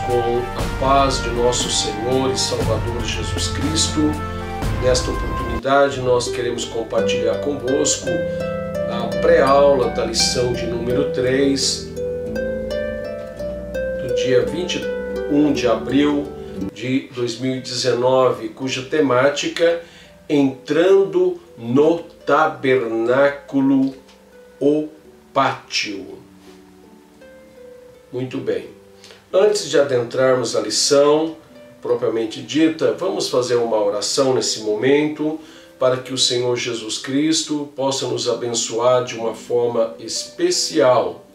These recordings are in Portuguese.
com a paz de nosso Senhor e Salvador Jesus Cristo. Nesta oportunidade nós queremos compartilhar convosco a pré-aula da lição de número 3 do dia 21 de abril de 2019, cuja temática Entrando no Tabernáculo, o Pátio. Muito bem. Antes de adentrarmos a lição propriamente dita, vamos fazer uma oração nesse momento para que o Senhor Jesus Cristo possa nos abençoar de uma forma especial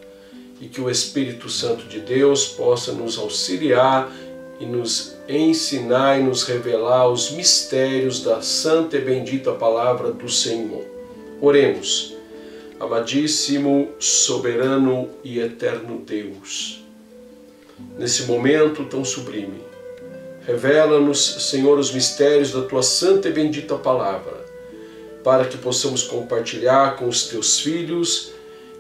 e que o Espírito Santo de Deus possa nos auxiliar e nos ensinar e nos revelar os mistérios da santa e bendita palavra do Senhor. Oremos. Amadíssimo, soberano e eterno Deus, nesse momento tão sublime, revela-nos, Senhor, os mistérios da Tua santa e bendita palavra, para que possamos compartilhar com os Teus filhos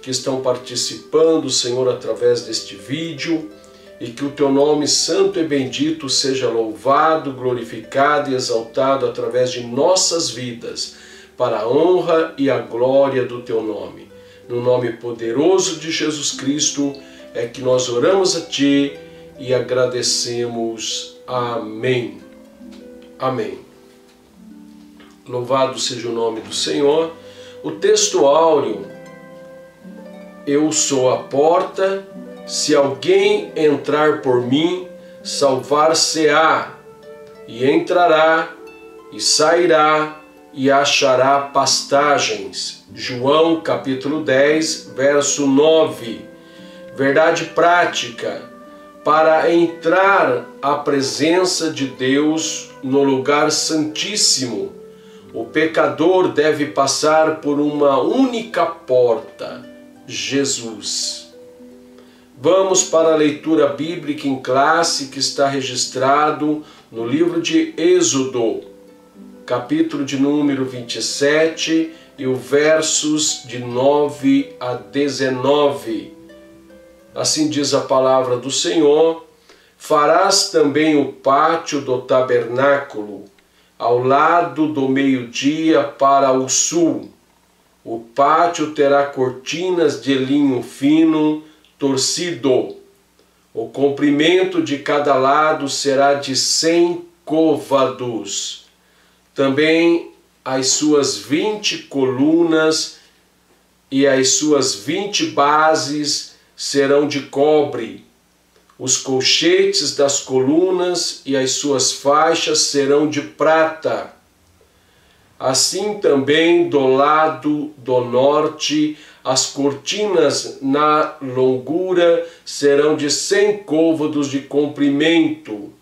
que estão participando, Senhor, através deste vídeo, e que o Teu nome santo e bendito seja louvado, glorificado e exaltado através de nossas vidas, para a honra e a glória do Teu nome. No nome poderoso de Jesus Cristo é que nós oramos a Ti e agradecemos. Amém. Amém. Louvado seja o nome do Senhor. O texto áureo: Eu sou a porta, se alguém entrar por mim, salvar-se-á, e entrará, e sairá, e achará pastagens. João capítulo 10, verso 9. Verdade prática: para entrar à presença de Deus no lugar santíssimo, o pecador deve passar por uma única porta: Jesus. Vamos para a leitura bíblica em classe que está registrado no livro de Êxodo, capítulo de número 27 e os versos de 9 a 19. Assim diz a palavra do Senhor: Farás também o pátio do tabernáculo, ao lado do meio-dia para o sul. O pátio terá cortinas de linho fino, torcido. O comprimento de cada lado será de 100 côvados. Também as suas 20 colunas e as suas 20 bases serão de cobre. Os colchetes das colunas e as suas faixas serão de prata. Assim também do lado do norte, as cortinas na longura serão de 100 côvados de comprimento,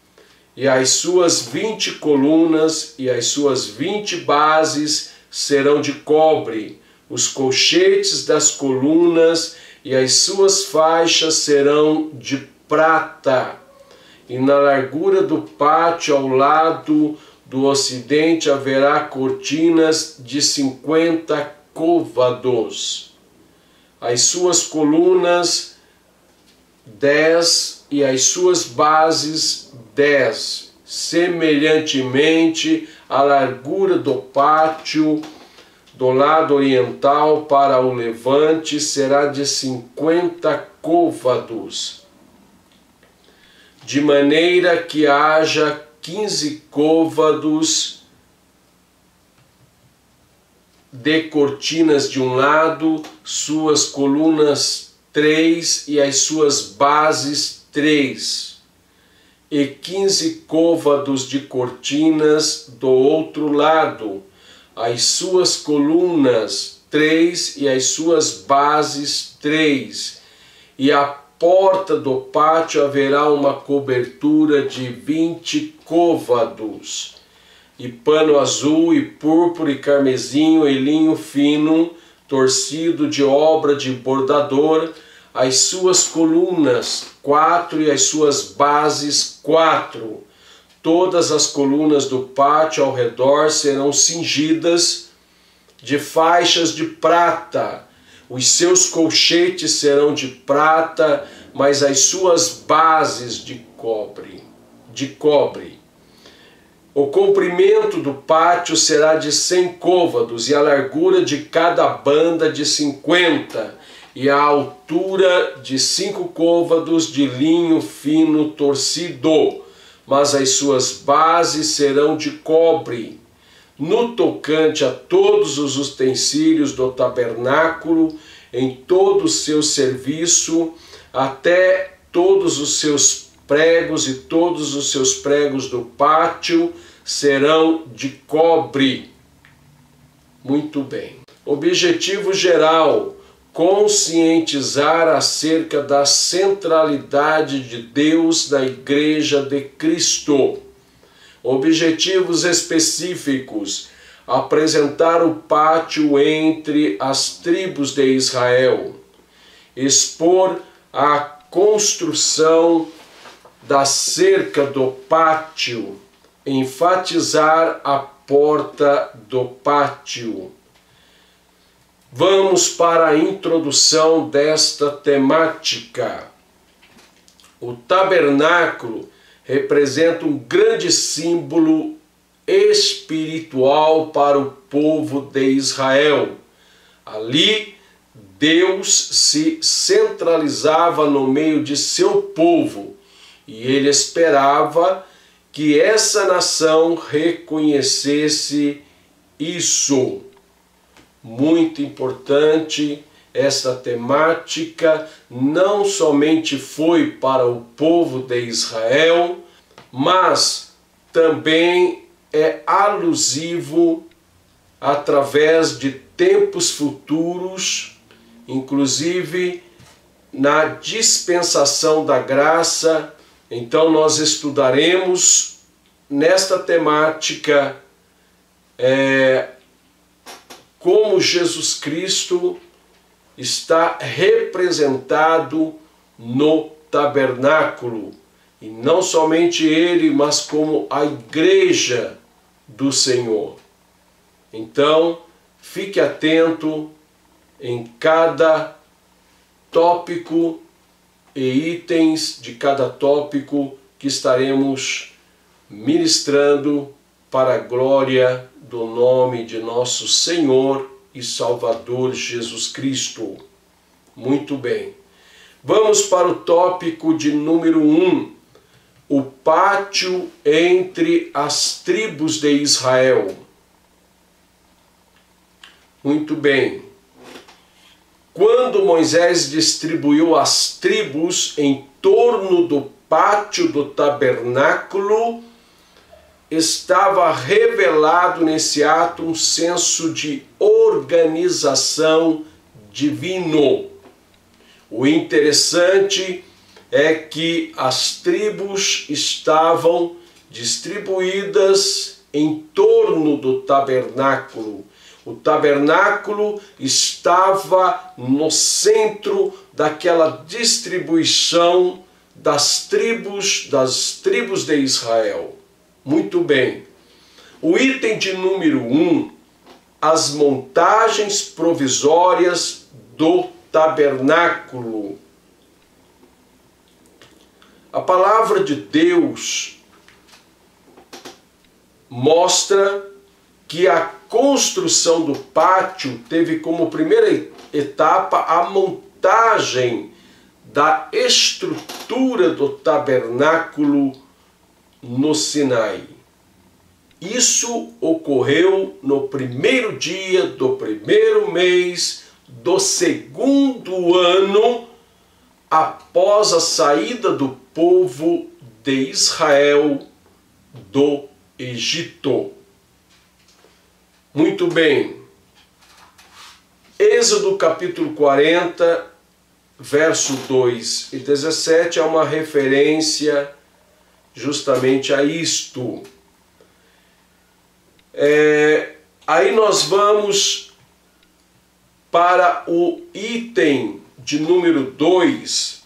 e as suas 20 colunas e as suas 20 bases serão de cobre. Os colchetes das colunas e as suas faixas serão de prata. E na largura do pátio ao lado do ocidente haverá cortinas de 50 côvados. As suas colunas 10 e as suas bases 10. Semelhantemente, a largura do pátio do lado oriental para o levante será de 50 côvados, de maneira que haja 15 côvados de cortinas de um lado, suas colunas 3 e as suas bases 3, e 15 côvados de cortinas do outro lado, as suas colunas 3 e as suas bases 3, e a porta do pátio haverá uma cobertura de 20 côvados, e pano azul e púrpura e carmesim e linho fino, torcido de obra de bordador, as suas colunas 4 e as suas bases 4. Todas as colunas do pátio ao redor serão cingidas de faixas de prata. Os seus colchetes serão de prata, mas as suas bases de cobre. O comprimento do pátio será de 100 côvados e a largura de cada banda de 50 e a altura de 5 côvados de linho fino torcido, mas as suas bases serão de cobre. No tocante a todos os utensílios do tabernáculo, em todo o seu serviço, até todos os seus pregos e todos os seus pregos do pátio serão de cobre. Muito bem. Objetivo geral: conscientizar acerca da centralidade de Deus na Igreja de Cristo. Objetivos específicos: apresentar o pátio entre as tribos de Israel, expor a construção da cerca do pátio, enfatizar a porta do pátio. Vamos para a introdução desta temática. O tabernáculo representa um grande símbolo espiritual para o povo de Israel. Ali, Deus se centralizava no meio de seu povo e ele esperava que essa nação reconhecesse isso. Muito importante, esta temática não somente foi para o povo de Israel, mas também é alusivo através de tempos futuros, inclusive na dispensação da graça. Então nós estudaremos nesta temática como Jesus Cristo está representado no tabernáculo, e não somente ele, mas como a igreja do Senhor. Então, fique atento em cada tópico e itens de cada tópico que estaremos ministrando para a glória do nome de nosso Senhor e Salvador Jesus Cristo. Muito bem. Vamos para o tópico de número 1. O pátio entre as tribos de Israel. Muito bem. Quando Moisés distribuiu as tribos em torno do pátio do tabernáculo, estava revelado nesse ato um senso de organização divino. O interessante é que as tribos estavam distribuídas em torno do tabernáculo. O tabernáculo estava no centro daquela distribuição das tribos de Israel. Muito bem. O item de número 1, as montagens provisórias do tabernáculo. A palavra de Deus mostra que a construção do pátio teve como primeira etapa a montagem da estrutura do tabernáculo no Sinai. Isso ocorreu no primeiro dia do primeiro mês do segundo ano após a saída do povo de Israel do Egito. Muito bem. Êxodo capítulo 40, verso 2 e 17 é uma referência justamente a isto. Aí nós vamos para o item de número 2,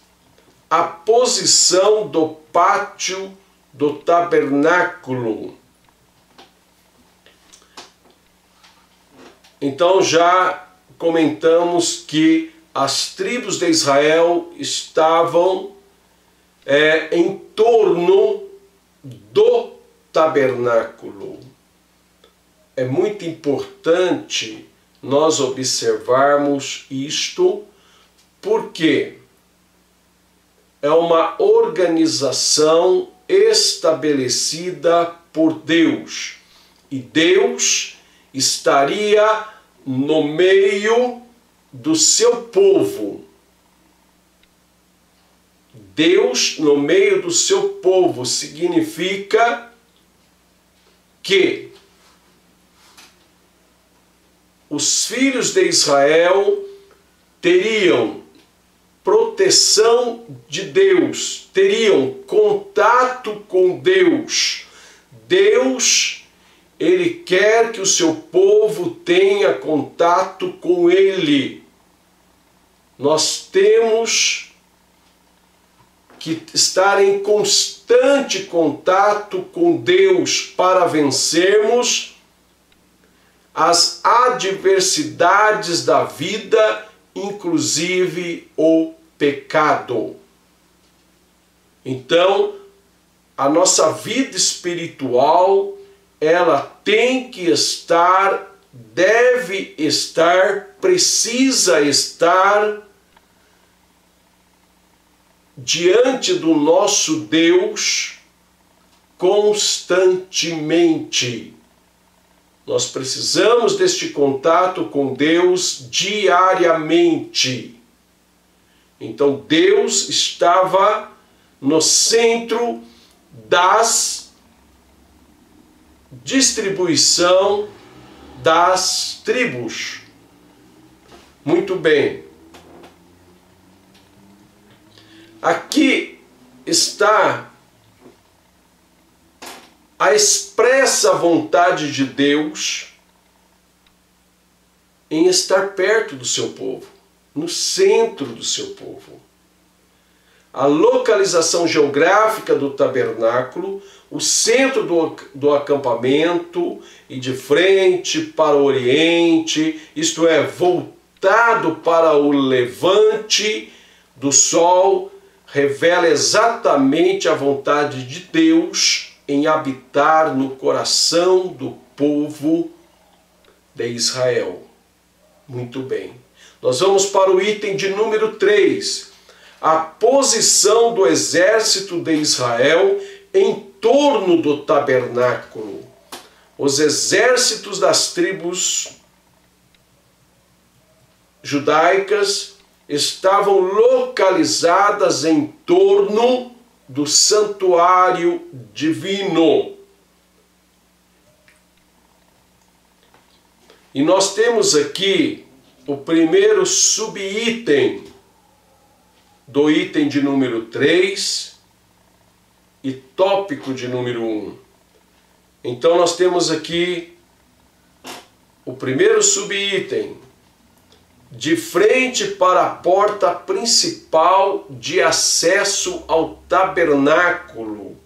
a posição do pátio do tabernáculo. Então já comentamos que as tribos de Israel estavam em torno do tabernáculo. É muito importante nós observarmos isto, porque é uma organização estabelecida por Deus. E Deus estaria no meio do seu povo. Deus no meio do seu povo significa que os filhos de Israel teriam proteção de Deus, teriam contato com Deus. Deus, Ele quer que o seu povo tenha contato com Ele. Nós temos que estar em constante contato com Deus para vencermos as adversidades da vida, inclusive o pecado. Então, a nossa vida espiritual, ela tem que estar, deve estar, precisa estar diante do nosso Deus constantemente. Nós precisamos deste contato com Deus diariamente. Então Deus estava no centro das distribuição das tribos. Muito bem. Aqui está a expressa vontade de Deus em estar perto do seu povo, no centro do seu povo. A localização geográfica do tabernáculo, o centro do acampamento e de frente para o oriente, isto é, voltado para o levante do sol, revela exatamente a vontade de Deus em habitar no coração do povo de Israel. Muito bem. Nós vamos para o item de número 3. A posição do exército de Israel em torno do tabernáculo. Os exércitos das tribos judaicas estavam localizadas em torno do santuário divino. E nós temos aqui o primeiro subitem do item de número 3 e tópico de número 1. Então nós temos aqui o primeiro subitem, de frente para a porta principal de acesso ao tabernáculo.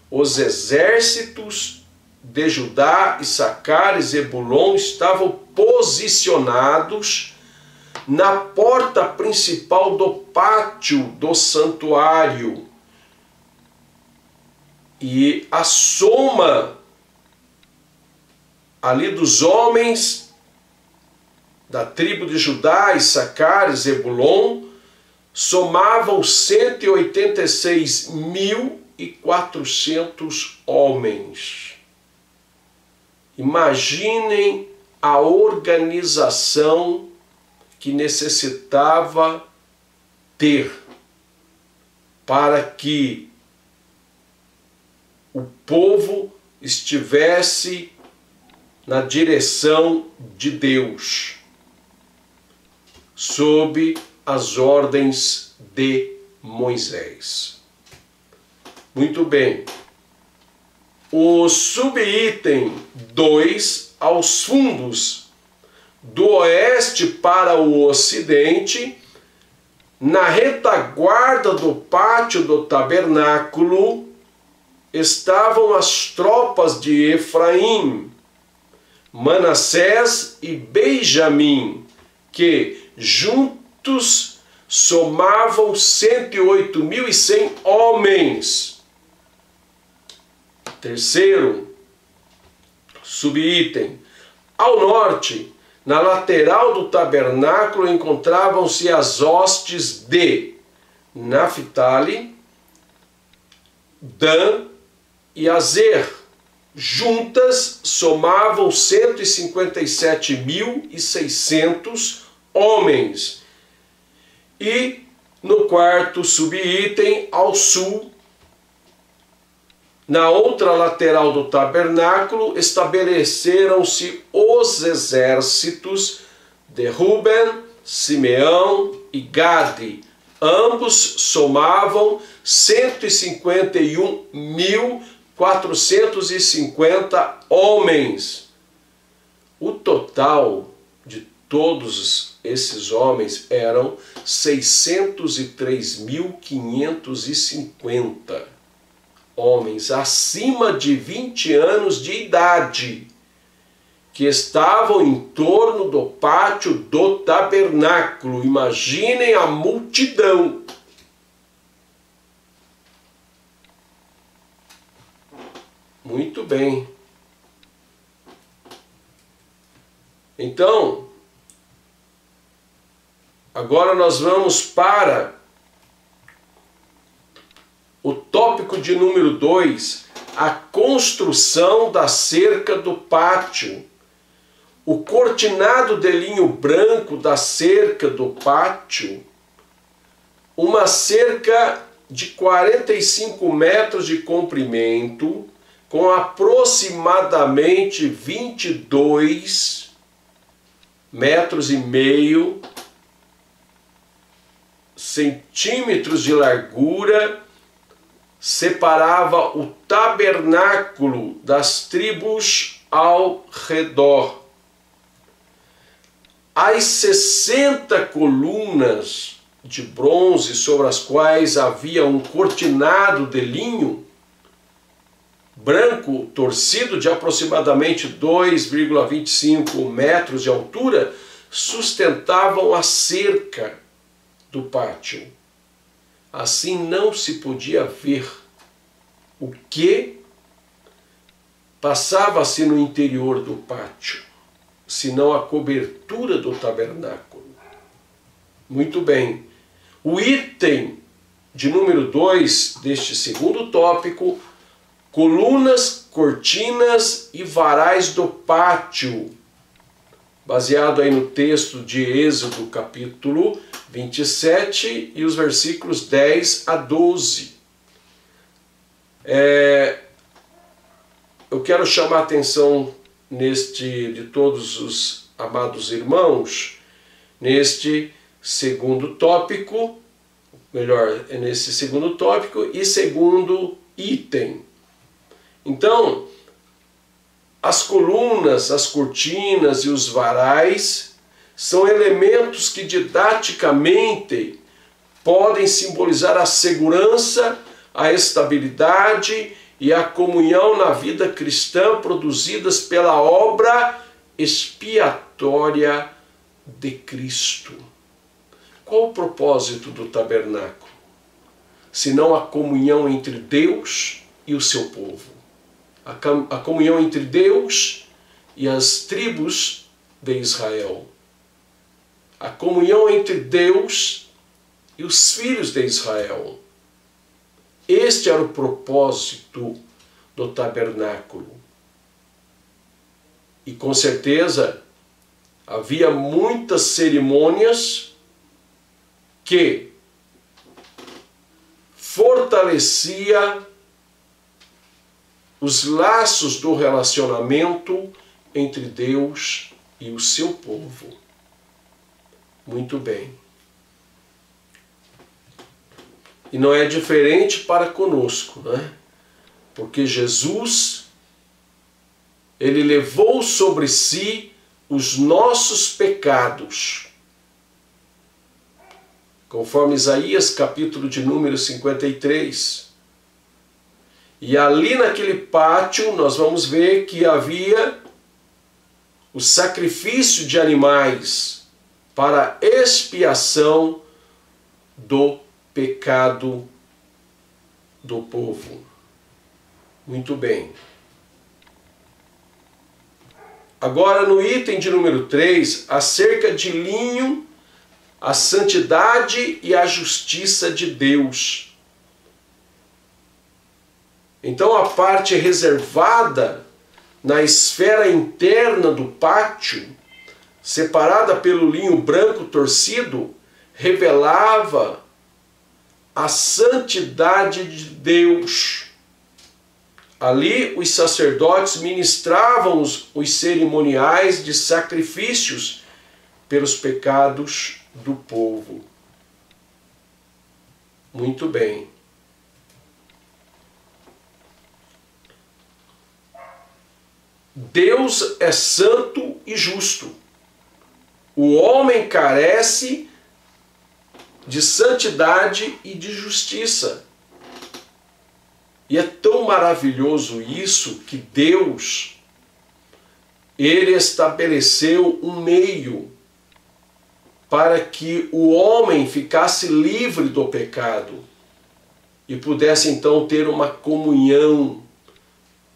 Os exércitos de Judá, Issacar e Zebulon estavam posicionados na porta principal do pátio do santuário. E a soma ali dos homens da tribo de Judá, Issacar e Zebulon, somavam 186.400 homens. Imaginem a organização que necessitava ter para que o povo estivesse na direção de Deus, sob as ordens de Moisés. Muito bem. O subitem 2, aos fundos do oeste para o ocidente, na retaguarda do pátio do tabernáculo, estavam as tropas de Efraim, Manassés e Benjamim, que juntos somavam 108.100 homens. Terceiro subitem. Ao norte, na lateral do tabernáculo, encontravam-se as hostes de Naphtali, Dan e Azer. Juntas somavam 157.600 homens. E no quarto subitem, ao sul, na outra lateral do tabernáculo, estabeleceram-se os exércitos de Ruben, Simeão e Gade. Ambos somavam 151.450 homens. O total de todos esses homens eram 603.550 homens acima de 20 anos de idade, que estavam em torno do pátio do tabernáculo. Imaginem a multidão. Muito bem. Então, agora nós vamos para o tópico de número 2, a construção da cerca do pátio. O cortinado de linho branco da cerca do pátio, uma cerca de 45 metros de comprimento, com aproximadamente 22 metros e meio, centímetros de largura, separava o tabernáculo das tribos ao redor. As 60 colunas de bronze sobre as quais havia um cortinado de linho branco torcido de aproximadamente 2,25 metros de altura sustentavam a cerca do pátio. Assim não se podia ver o que passava-se no interior do pátio, senão a cobertura do tabernáculo. Muito bem. O item de número 2 deste segundo tópico: colunas, cortinas e varais do pátio. Baseado aí no texto de Êxodo, capítulo 27 e os versículos 10 a 12. Eu quero chamar a atenção de todos os amados irmãos, neste segundo tópico, nesse segundo tópico e segundo item. Então, as colunas, as cortinas e os varais são elementos que didaticamente podem simbolizar a segurança, a estabilidade e a comunhão na vida cristã produzidas pela obra expiatória de Cristo. Qual o propósito do tabernáculo? Senão a comunhão entre Deus e o seu povo. A comunhão entre Deus e as tribos de Israel. A comunhão entre Deus e os filhos de Israel. Este era o propósito do tabernáculo. E com certeza havia muitas cerimônias que fortalecia os laços do relacionamento entre Deus e o seu povo. Muito bem. E não é diferente para conosco, né? Porque Jesus, ele levou sobre si os nossos pecados. Conforme Isaías, capítulo de número 53. E ali naquele pátio nós vamos ver que havia o sacrifício de animais para expiação do pecado do povo. Muito bem. Agora, no item de número 3, acerca de linho, a santidade e a justiça de Deus. Então, a parte reservada na esfera interna do pátio, separada pelo linho branco torcido, revelava a santidade de Deus. Ali os sacerdotes ministravam os cerimoniais de sacrifícios pelos pecados do povo. Muito bem. Deus é santo e justo. O homem carece de santidade e de justiça. E é tão maravilhoso isso que Deus, Ele estabeleceu um meio para que o homem ficasse livre do pecado e pudesse então ter uma comunhão.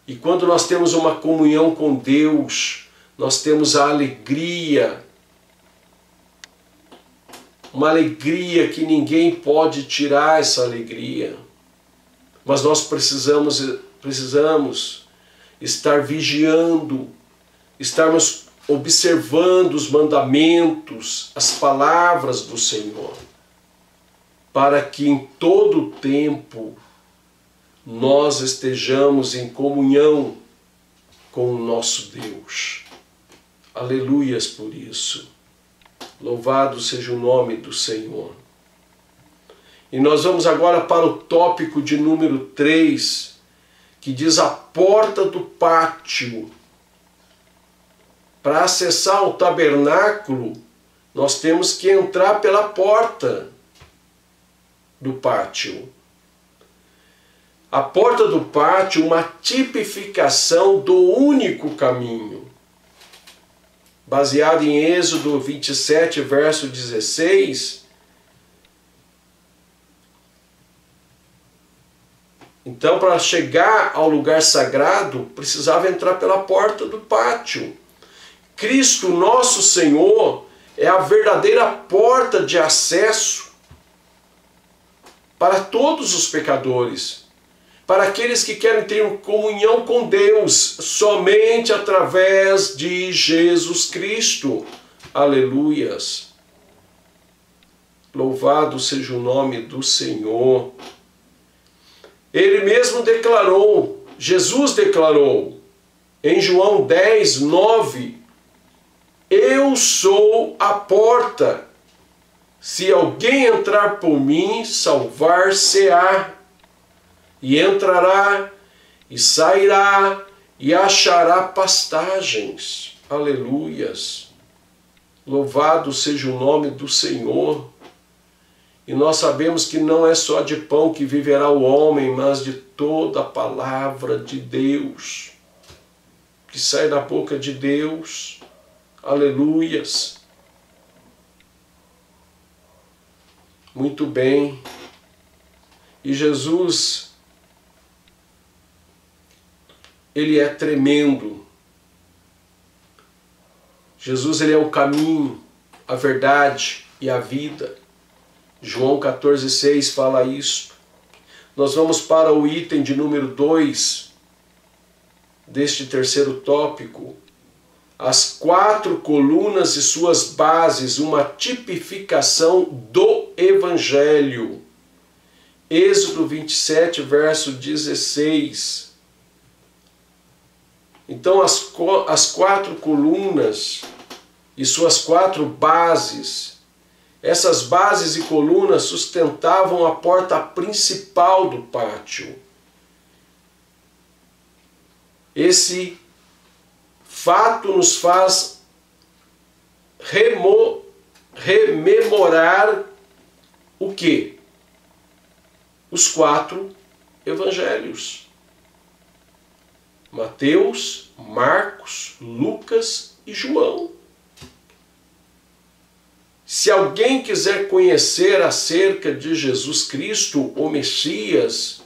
E quando nós temos uma comunhão com Deus, nós temos a alegria, uma alegria que ninguém pode tirar essa alegria. Mas nós precisamos estar vigiando, estarmos observando os mandamentos, as palavras do Senhor, para que em todo o tempo nós estejamos em comunhão com o nosso Deus. Aleluias por isso. Louvado seja o nome do Senhor. E nós vamos agora para o tópico de número 3, que diz a porta do pátio. Para acessar o tabernáculo, nós temos que entrar pela porta do pátio. A porta do pátio, uma tipificação do único caminho. Baseado em Êxodo 27, verso 16, então, para chegar ao lugar sagrado, precisava entrar pela porta do pátio. Cristo, nosso Senhor, é a verdadeira porta de acesso para todos os pecadores, para aqueles que querem ter comunhão com Deus, somente através de Jesus Cristo. Aleluias! Louvado seja o nome do Senhor. Ele mesmo declarou, Jesus declarou, em João 10, 9, eu sou a porta. Se alguém entrar por mim, salvar-se-á. E entrará, e sairá, e achará pastagens. Aleluias. Louvado seja o nome do Senhor. E nós sabemos que não é só de pão que viverá o homem, mas de toda a palavra de Deus, que sai da boca de Deus. Aleluias. Muito bem. E Jesus, Ele é tremendo. Jesus, Ele é o caminho, a verdade e a vida. João 14,6 fala isso. Nós vamos para o item de número 2 deste terceiro tópico. As 4 colunas e suas bases, uma tipificação do Evangelho. Êxodo 27, verso 16. Então as 4 colunas e suas 4 bases, essas bases e colunas sustentavam a porta principal do pátio. Esse fato nos faz rememorar o quê? Os 4 evangelhos. Mateus, Marcos, Lucas e João. Se alguém quiser conhecer acerca de Jesus Cristo, o Messias,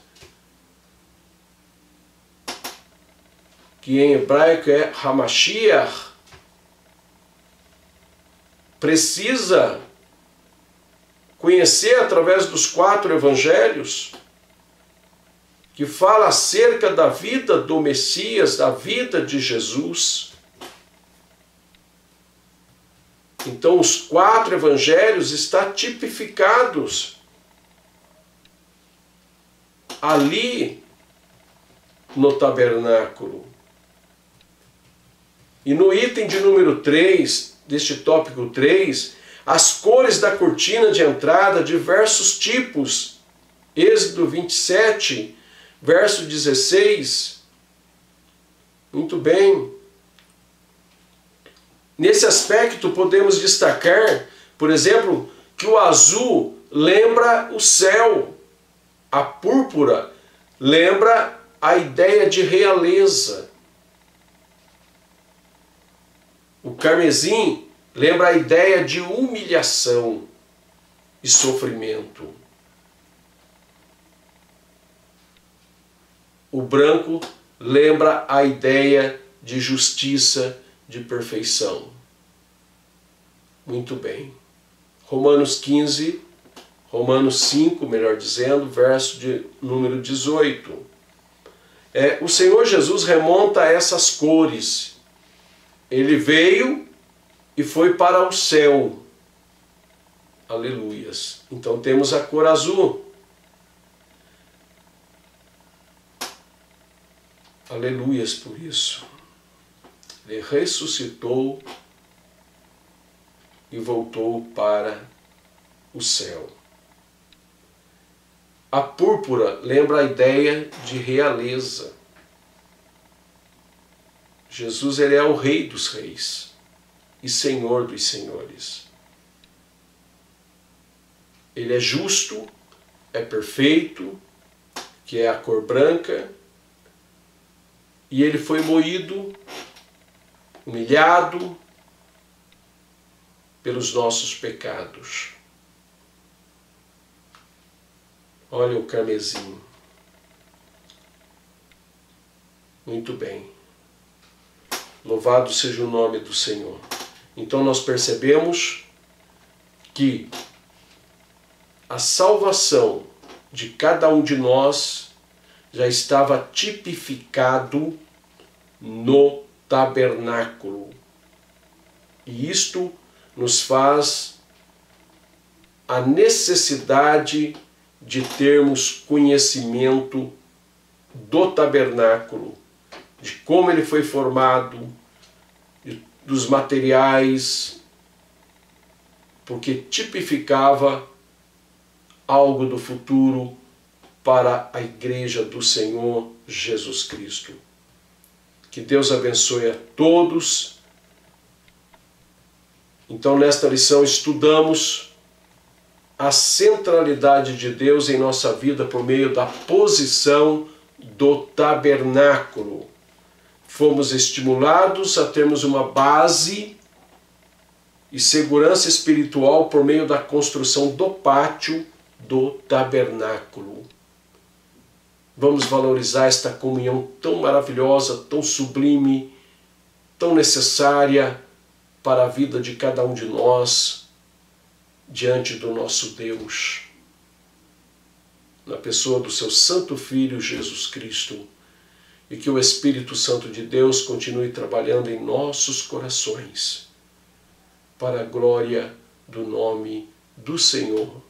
que em hebraico é Hamashiach, precisa conhecer através dos 4 evangelhos, que fala acerca da vida do Messias, da vida de Jesus. Então os 4 evangelhos estão tipificados ali no tabernáculo. E no item de número 3, deste tópico 3, as cores da cortina de entrada, diversos tipos. Êxodo 27, verso 16. Muito bem. Nesse aspecto podemos destacar, por exemplo, que o azul lembra o céu, a púrpura lembra a ideia de realeza, o carmesim lembra a ideia de humilhação e sofrimento. O branco lembra a ideia de justiça, de perfeição. Muito bem. Romanos 15, Romanos 5, melhor dizendo, verso de número 18. O Senhor Jesus remonta a essas cores. Ele veio e foi para o céu. Aleluias. Então temos a cor azul. Aleluias por isso. Ele ressuscitou e voltou para o céu. A púrpura lembra a ideia de realeza. Jesus, ele é o Rei dos Reis e Senhor dos Senhores. Ele é justo, é perfeito, que é a cor branca, e ele foi moído, humilhado pelos nossos pecados. Olha o carmesim. Muito bem. Louvado seja o nome do Senhor. Então nós percebemos que a salvação de cada um de nós já estava tipificado no tabernáculo. E isto nos faz a necessidade de termos conhecimento do tabernáculo, de como ele foi formado, dos materiais, porque tipificava algo do futuro para a igreja do Senhor Jesus Cristo. Que Deus abençoe a todos. Então, nesta lição, estudamos a centralidade de Deus em nossa vida por meio da posição do tabernáculo. Fomos estimulados a termos uma base e segurança espiritual por meio da construção do pátio do tabernáculo. Vamos valorizar esta comunhão tão maravilhosa, tão sublime, tão necessária para a vida de cada um de nós diante do nosso Deus, na pessoa do seu Santo Filho Jesus Cristo, e que o Espírito Santo de Deus continue trabalhando em nossos corações para a glória do nome do Senhor